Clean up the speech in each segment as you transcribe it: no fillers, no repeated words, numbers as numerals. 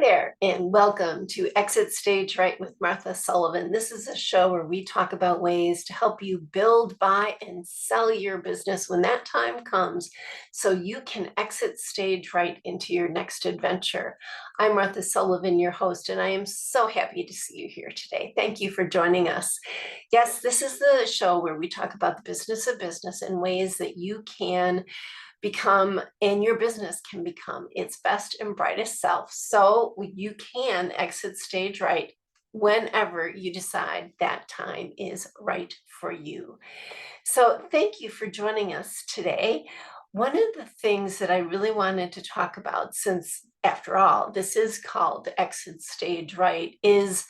there, and welcome to Exit Stage Right with Martha Sullivan. This is a show where we talk about ways to help you build, buy, and sell your business when that time comes so you can exit stage right into your next adventure. I'm Martha Sullivan, your host, and I am so happy to see you here today. Thank you for joining us. Yes, this is the show where we talk about the business of business and ways that you can become and your business can become its best and brightest self so you can exit stage right whenever you decide that time is right for you. So thank you for joining us today. One of the things that I really wanted to talk about, since after all this is called exit stage right, is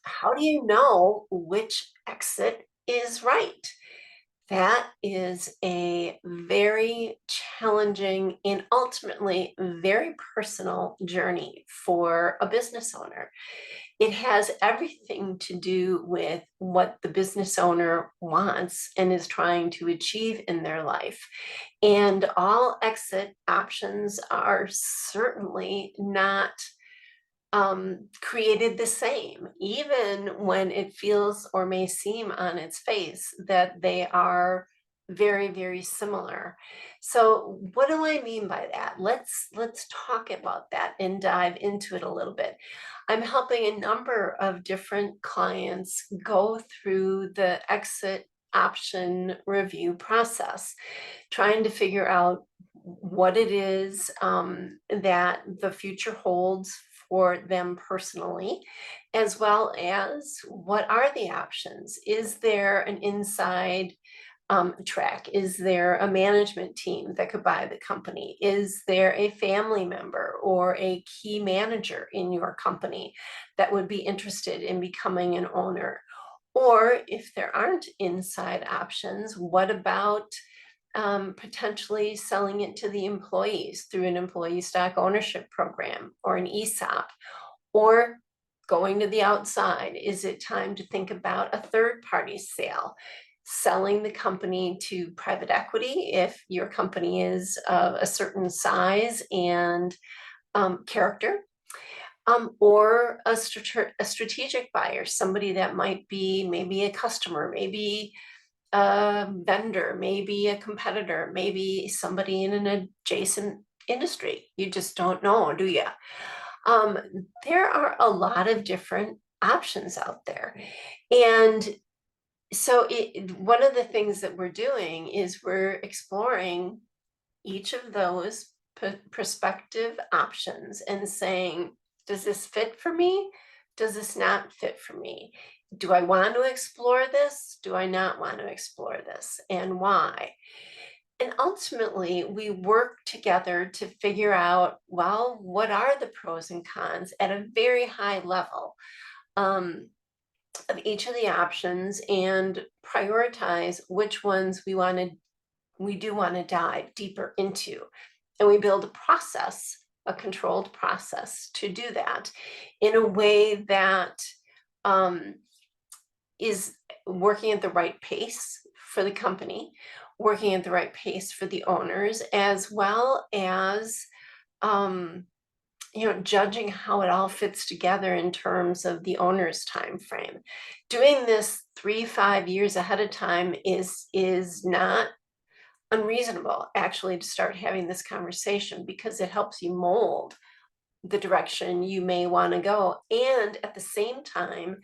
how do you know which exit is right? That is a very challenging and ultimately very personal journey for a business owner. It has everything to do with what the business owner wants and is trying to achieve in their life. And all exit options are certainly not created the same, even when it feels or may seem on its face that they are very, very similar. So, what do I mean by that? Let's talk about that and dive into it a little bit. I'm helping a number of different clients go through the exit option review process, trying to figure out what it is that the future holds for them personally, as well as what are the options. Is there an inside track? Is there a management team that could buy the company? Is there a family member or a key manager in your company that would be interested in becoming an owner? Or if there aren't inside options, what about potentially selling it to the employees through an employee stock ownership program or an ESOP, or going to the outside? Is it time to think about a third party sale, selling the company to private equity if your company is a certain size and character? Or a strategic buyer, somebody that might be maybe a customer, maybe a vendor, maybe a competitor, maybe somebody in an adjacent industry. You just don't know, do you? Um, there are a lot of different options out there. And so one of the things that we're doing is we're exploring each of those prospective options and saying, does this fit for me? Does this not fit for me? Do I want to explore this? Do I not want to explore this? And why? And ultimately, we work together to figure out, well, what are the pros and cons at a very high level um, of each of the options, and prioritize which ones we do want to dive deeper into. And we build a process, a controlled process to do that in a way that um, is working at the right pace for the company, working at the right pace for the owners, as well as um, judging how it all fits together in terms of the owner's time frame. Doing this 3-5 years ahead of time is not unreasonable, actually, to start having this conversation, because it helps you mold the direction you may want to go, and at the same time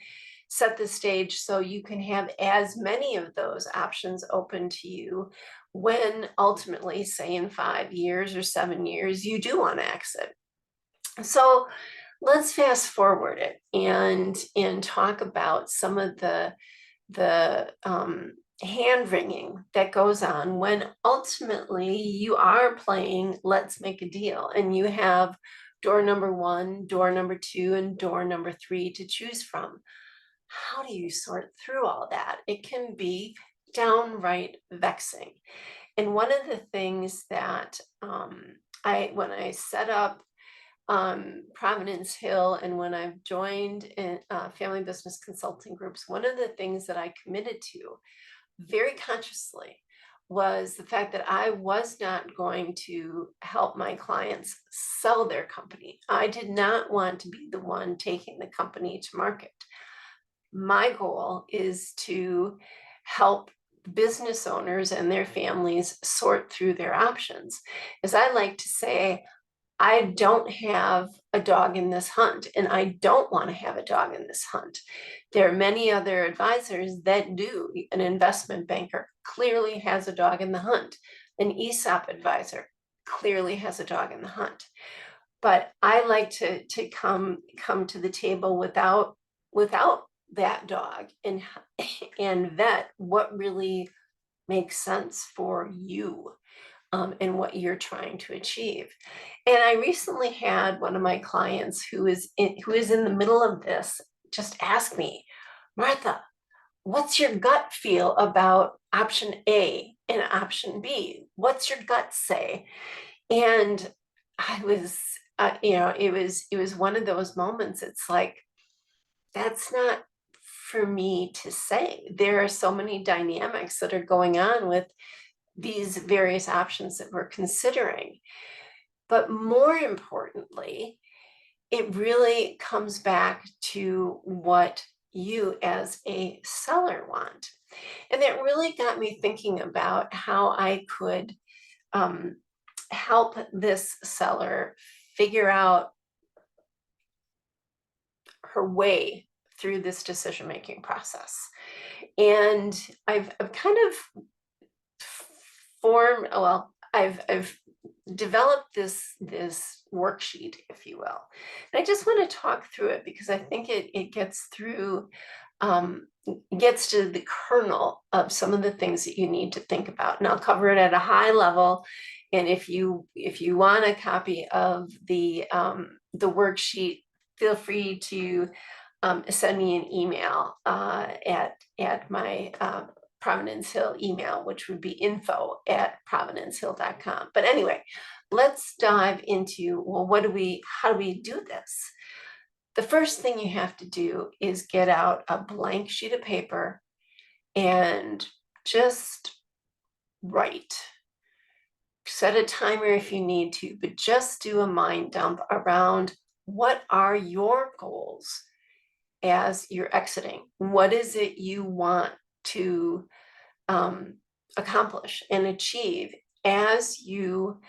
set the stage so you can have as many of those options open to you when ultimately, say in 5 years or 7 years, you do want to exit. So let's fast forward it and talk about some of the hand wringing that goes on when ultimately you are playing let's make a deal, and you have door number one, door number two, and door number three to choose from. How do you sort through all that? It can be downright vexing. And one of the things that when I set up Providence Hill, and when I've joined in family business consulting groups, one of the things that I committed to very consciously was the fact that I was not going to help my clients sell their company. I did not want to be the one taking the company to market. My goal is to help business owners and their families sort through their options. As I like to say, I don't have a dog in this hunt, and I don't want to have a dog in this hunt. There are many other advisors that do. An investment banker clearly has a dog in the hunt. An ESOP advisor clearly has a dog in the hunt. But I like to come to the table without that dog and vet what really makes sense for you, and what you're trying to achieve. And I recently had one of my clients who is in the middle of this just ask me, Martha, what's your gut feel about option A and option B? What's your gut say? And I was, it was one of those moments. It's like, that's not for me to say. There are so many dynamics that are going on with these various options that we're considering. But more importantly, it really comes back to what you as a seller want. And that really got me thinking about how I could um, help this seller figure out her way through this decision-making process. And I've kind of I've developed this worksheet, if you will. And I just want to talk through it because I think it gets through, gets to the kernel of some of the things that you need to think about. And I'll cover it at a high level. And if you want a copy of the worksheet, feel free to send me an email at my Providence Hill email, which would be info@providencehill.com. But anyway, let's dive into, well, how do we do this? The first thing you have to do is get out a blank sheet of paper and just write. Set a timer if you need to, but just do a mind dump around what are your goals as you're exiting. What is it you want to accomplish and achieve as you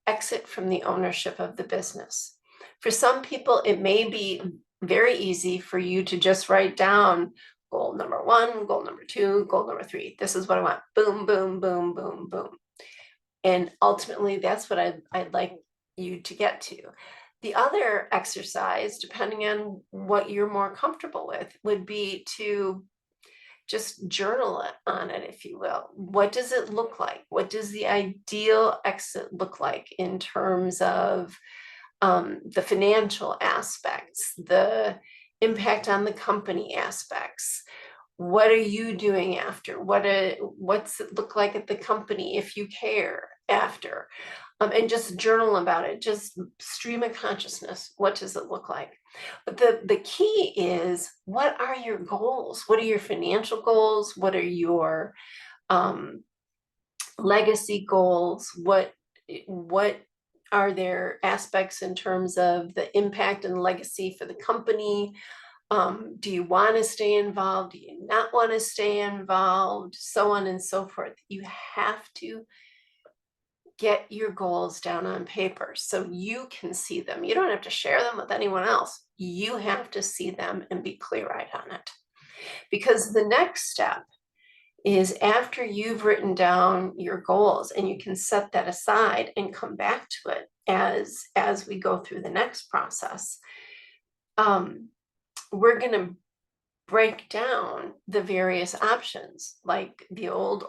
exit from the ownership of the business? For some people, it may be very easy for you to just write down goal number 1, goal number 2, goal number 3. This is what I want. Boom, boom, boom, boom, boom. And ultimately, that's what I'd like you to get to. The other exercise, depending on what you're more comfortable with, would be to just journal on it, if you will. What does it look like? What does the ideal exit look like in terms of the financial aspects, the impact on the company aspects? What are you doing after? What's it look like at the company if you care after? And just journal about it, just stream of consciousness. What does it look like? But the key is, what are your goals? What are your financial goals? What are your legacy goals? What are there aspects in terms of the impact and legacy for the company? Do you want to stay involved? Do you not want to stay involved? So on and so forth. You have to get your goals down on paper so you can see them. You don't have to share them with anyone else. You have to see them and be clear-eyed on it. Because the next step is, after you've written down your goals, and you can set that aside and come back to it as we go through the next process, we're going to break down the various options, like the old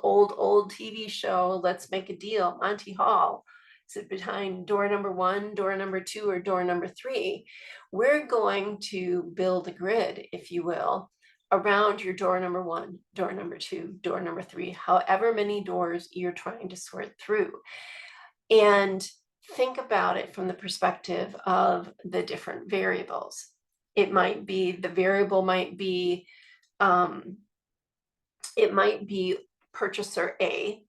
TV show, Let's Make a Deal, Monty Hall. Is it behind door number 1, door number 2, or door number 3? We're going to build a grid, if you will, around your door number 1, door number 2, door number 3, however many doors you're trying to sort through. And think about it from the perspective of the different variables. It might be, the variable might be, it might be purchaser A,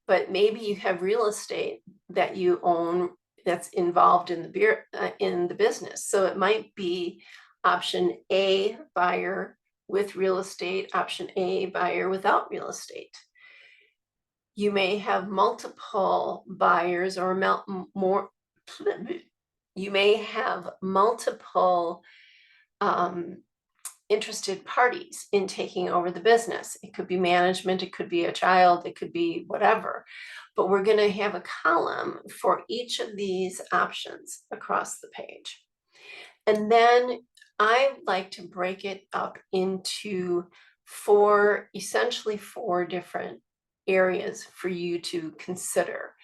but maybe you have real estate that you own that's involved in in the business. So it might be option A, buyer with real estate, option A, buyer without real estate. You may have multiple buyers or more. You may have multiple um, interested parties in taking over the business. It could be management, it could be a child, it could be whatever. But we're going to have a column for each of these options across the page. And then I like to break it up into essentially four different areas for you to consider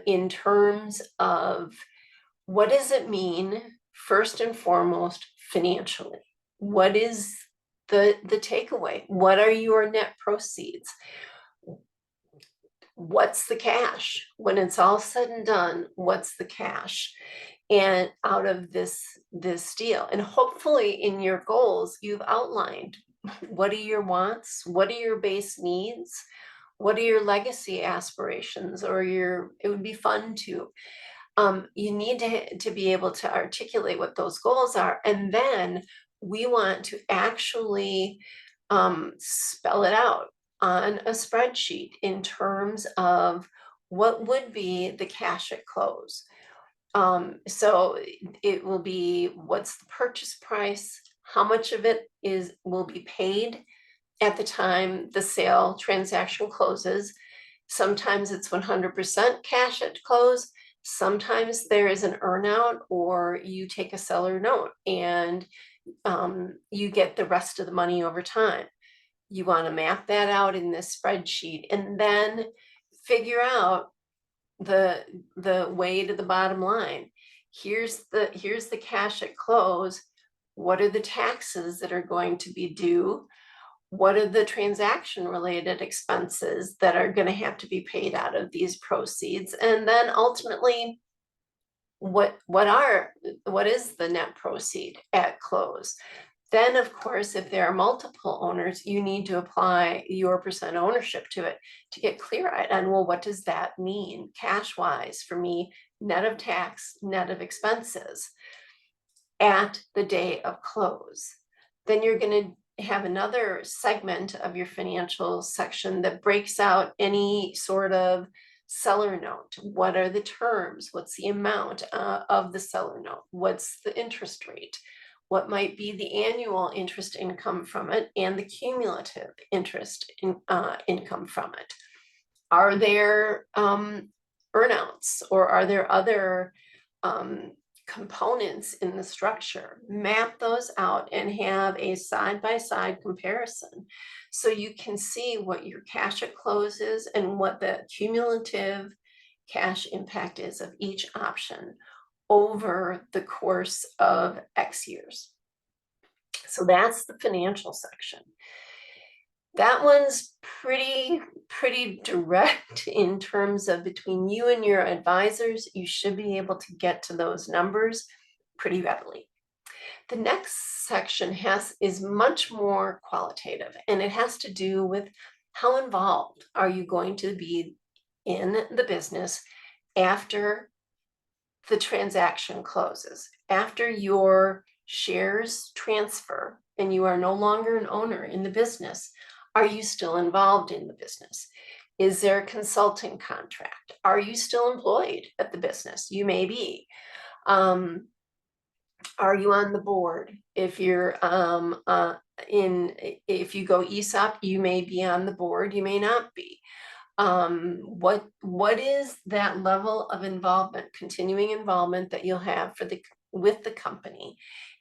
in terms of what does it mean, first and foremost, financially? What is the takeaway? What are your net proceeds? What's the cash? When it's all said and done, what's the cash? And out of this deal, and hopefully in your goals, you've outlined what are your wants, what are your base needs, what are your legacy aspirations, or it would be fun to you need to be able to articulate what those goals are. And then we want to actually spell it out on a spreadsheet in terms of what would be the cash at close. So it will be what's the purchase price, how much of it will be paid at the time the sale transaction closes. Sometimes it's 100% cash at close. Sometimes there is an earnout, or you take a seller note and you get the rest of the money over time. You want to map that out in this spreadsheet and then figure out the way to the bottom line. Here's the cash at close. What are the taxes that are going to be due? What are the transaction related expenses that are going to have to be paid out of these proceeds? And then ultimately, what is the net proceed at close? Then, of course, if there are multiple owners, you need to apply your percent ownership to it to get clear-eyed on, well, what does that mean cash-wise for me, net of tax, net of expenses at the day of close? Then you're going to have another segment of your financial section that breaks out any sort of seller note. What are the terms? What's the amount of the seller note? What's the interest rate? What might be the annual interest income from it and the cumulative interest income from it? Are there earnouts, or are there other components in the structure? Map those out and have a side-by-side comparison so you can see what your cash at close is and what the cumulative cash impact is of each option over the course of X years. So that's the financial section. That one's pretty direct in terms of between you and your advisors. You should be able to get to those numbers pretty readily. The next section is much more qualitative, and it has to do with how involved are you going to be in the business after the transaction closes, after your shares transfer and you are no longer an owner in the business. Are you still involved in the business? Is there a consulting contract? Are you still employed at the business? You may be. Are you on the board? If you're if you go ESOP, you may be on the board, you may not be. What is that level of involvement, continuing involvement that you'll have with the company?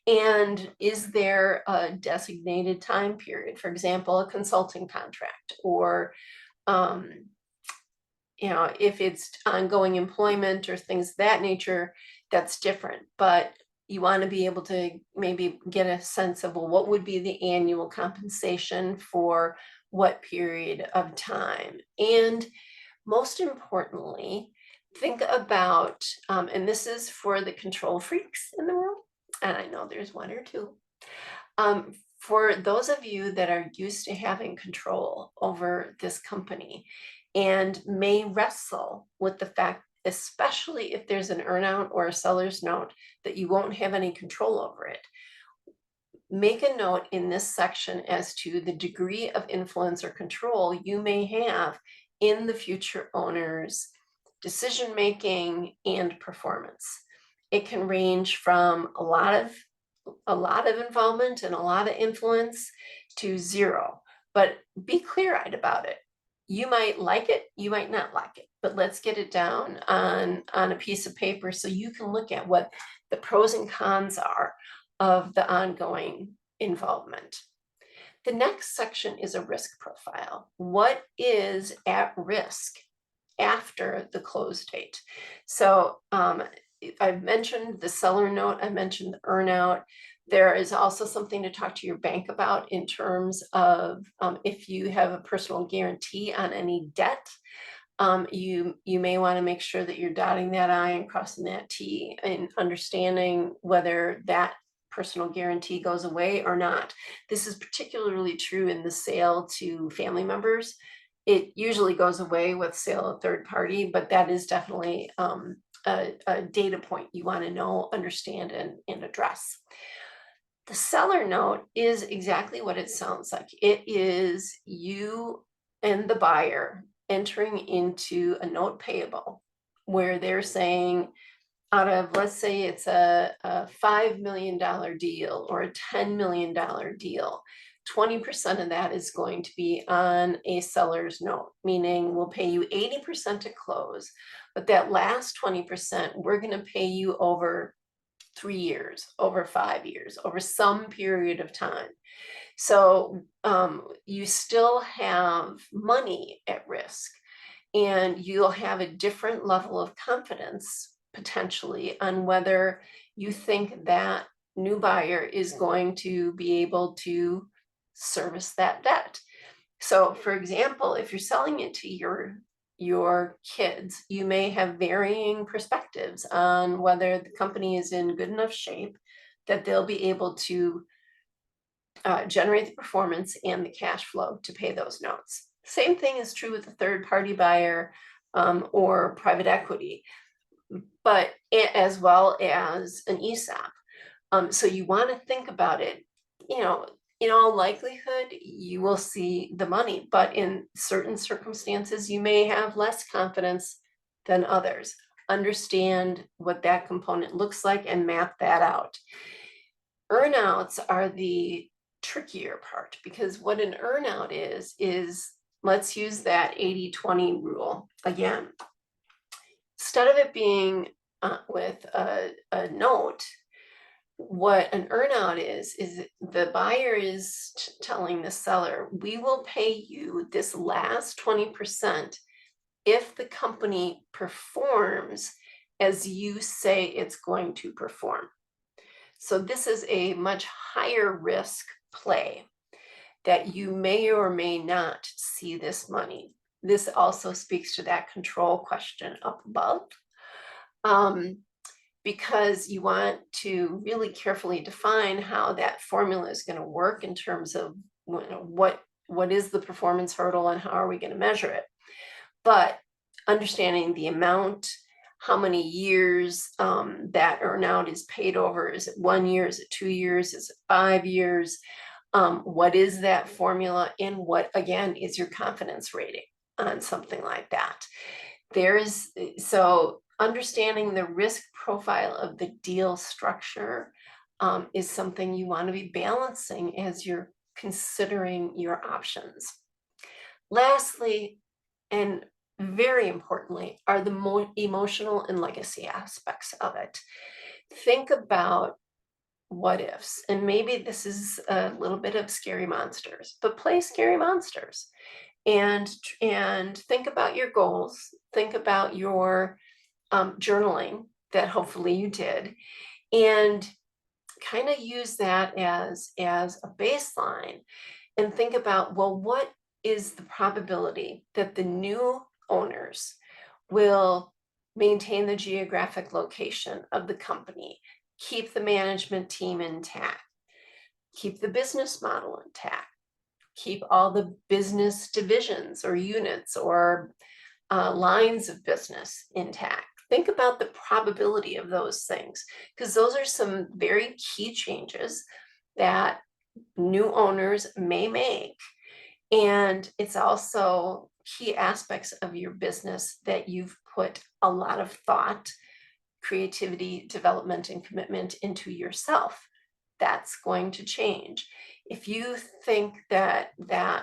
And is there a designated time period, for example, a consulting contract, or if it's ongoing employment or things of that nature, that's different. But you want to be able to maybe get a sense of, well, what would be the annual compensation for what period of time? And most importantly, think about, and this is for the control freaks in the room, and I know there's one or two. For those of you that are used to having control over this company, and may wrestle with the fact, especially if there's an earnout or a seller's note, that you won't have any control over it. Make a note in this section as to the degree of influence or control you may have in the future owner's decision making and performance. It can range from a lot of involvement and a lot of influence to zero, but be clear-eyed about it. You might like it, you might not like it, but let's get it down on a piece of paper so you can look at what the pros and cons are of the ongoing involvement. The next section is a risk profile. What is at risk after the close date? So I've mentioned the seller note, I mentioned the earnout. There is also something to talk to your bank about in terms of if you have a personal guarantee on any debt. You may want to make sure that you're dotting that I and crossing that T and understanding whether that personal guarantee goes away or not. This is particularly true in the sale to family members. It usually goes away with sale of third party, but that is definitely a data point you want to know, understand, and address. The seller note is exactly what it sounds like. It is you and the buyer entering into a note payable where they're saying, out of, let's say it's a $5 million deal or a $10 million deal, 20% of that is going to be on a seller's note, meaning we'll pay you 80% to close, but that last 20%, we're going to pay you over 3 years, over 5 years, over some period of time. So you still have money at risk, and you'll have a different level of confidence potentially on whether you think that new buyer is going to be able to service that debt. So for example, if you're selling it to your kids, you may have varying perspectives on whether the company is in good enough shape that they'll be able to generate the performance and the cash flow to pay those notes. Same thing is true with a third party buyer or private equity, but as well as an ESOP. So you want to think about it, in all likelihood, you will see the money, but in certain circumstances, you may have less confidence than others. Understand what that component looks like and map that out. Earnouts are the trickier part, because what an earnout is let's use that 80-20 rule again. Instead of it being with a note, what an earnout is the buyer is telling the seller, we will pay you this last 20% if the company performs as you say it's going to perform. So this is a much higher risk play that you may or may not see this money. This also speaks to that control question up above. Because you want to really carefully define how that formula is going to work in terms of what is the performance hurdle and how are we going to measure it. But understanding the amount, how many years that earnout is paid over, is it 1 year, is it 2 years, is it 5 years, what is that formula, and what again is your confidence rating on something like that. So understanding the risk profile of the deal structure is something you want to be balancing as you're considering your options. Lastly, and very importantly, are the emotional and legacy aspects of it. Think about what ifs, and maybe this is a little bit of scary monsters, but play scary monsters and think about your goals, think about your journaling that hopefully you did, and kind of use that as a baseline and think about, well, what is the probability that the new owners will maintain the geographic location of the company, keep the management team intact, keep the business model intact, keep all the business divisions or units or lines of business intact. Think about the probability of those things, because those are some very key changes that new owners may make. And it's also key aspects of your business that you've put a lot of thought, creativity, development, and commitment into yourself. That's going to change. If you think that,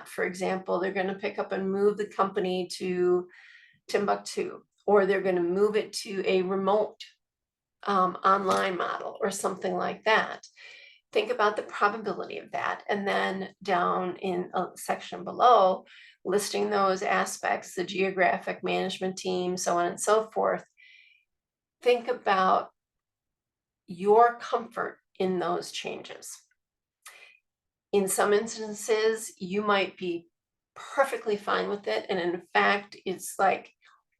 for example, they're going to pick up and move the company to Timbuktu, or they're going to move it to a remote online model or something like that, think about the probability of that. And then down in a section below, listing those aspects, the geographic management team, so on and so forth. Think about your comfort in those changes. In some instances, you might be perfectly fine with it. And in fact, it's like,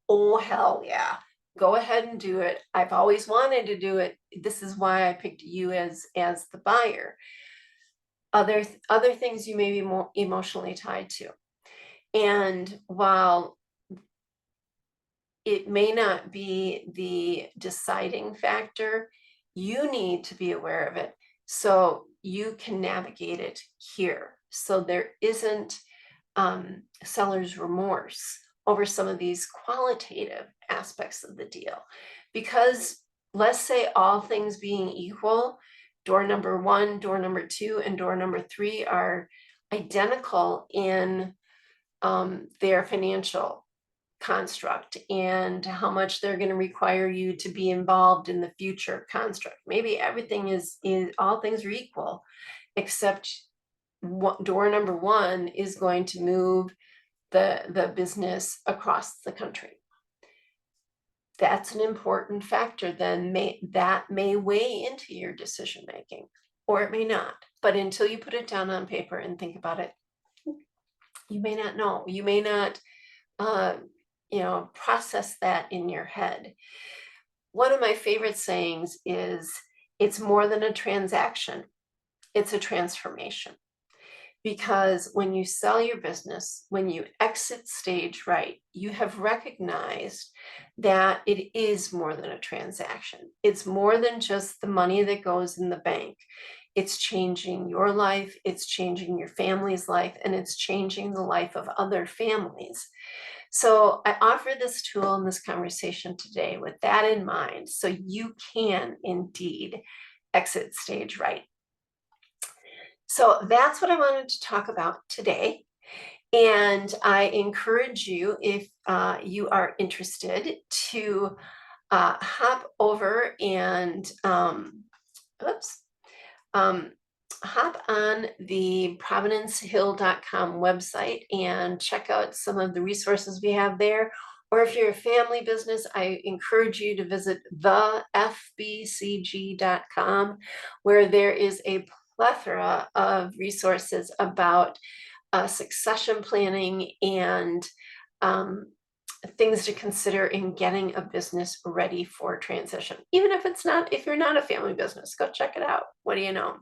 oh, hell yeah, go ahead and do it. I've always wanted to do it. This is why I picked you as the buyer. Other things you may be more emotionally tied to. And while it may not be the deciding factor, you need to be aware of it so you can navigate it here. So there isn't seller's remorse over some of these qualitative aspects of the deal. Because let's say all things being equal, door number 1, door number 2, and door number 3 are identical in their financial construct and how much they're going to require you to be involved in the future construct. Maybe everything is all things are equal, except door number 1 is going to move the business across the country. That's an important factor. Then that may weigh into your decision making, or it may not. But until you put it down on paper and think about it, you may not know. You may not process that in your head. One of my favorite sayings is, it's more than a transaction, it's a transformation. Because when you sell your business, when you exit stage right, you have recognized that it is more than a transaction. It's more than just the money that goes in the bank. It's changing your life, it's changing your family's life, and it's changing the life of other families. So I offer this tool in this conversation today with that in mind, so you can indeed exit stage right. So that's what I wanted to talk about today. And I encourage you, if you are interested, to hop over and hop on the providencehill.com website and check out some of the resources we have there. Or if you're a family business, I encourage you to visit thefbcg.com, where there is a plethora of resources about succession planning and things to consider in getting a business ready for transition. Even if you're not a family business, go check it out. What do you know?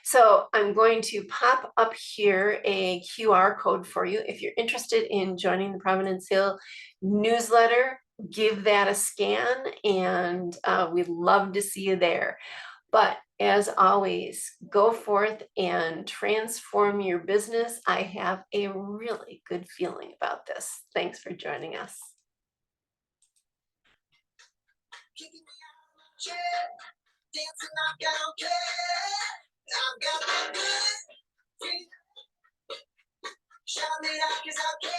So I'm going to pop up here a QR code for you. If you're interested in joining the Providence Hill newsletter, give that a scan, and we'd love to see you there. But as always, go forth and transform your business. I have a really good feeling about this. Thanks for joining us. Shout it out 'cause I can't.